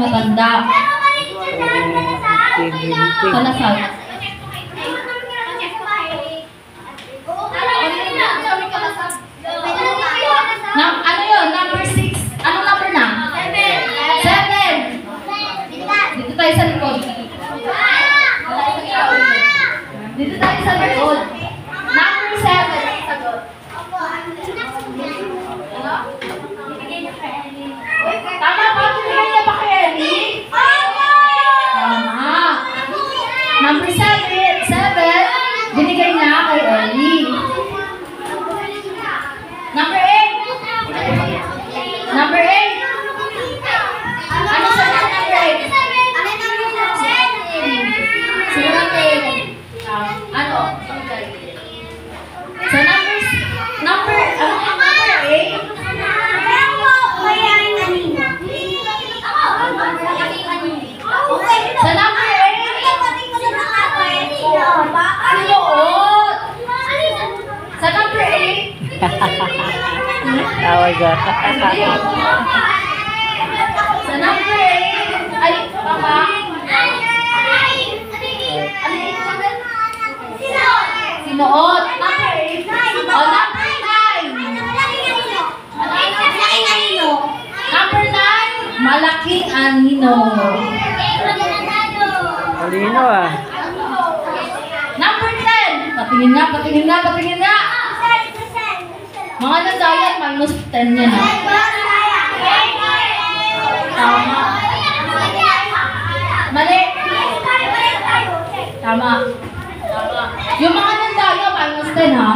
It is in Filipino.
matanda. Palasag. Ano yun? Number 6. Anong number na? 7. Dito tayo sa likod. Dito tayo sa likod. Number 7. Sagot. Tama ba? Pinigay niya ba kay Ellie? Tama. Number 7. Binigay niya kay Ellie. Number 8. Number 8. Ano sa number 8? Ano? So number 8. Sa number 8. Sinuot. Sa number 8. Tawa ka. Sa number 8. Ay, baka. Sinuot. Number 8. O, number 9. Number 9. Malaking anino. Malino ah. Number 10. Patingin nga, patingin nga, patingin nga. Mga nagayat, minus 10 yan. Tama. Mali. Tama. Yung mga nagayat, minus 10 ha.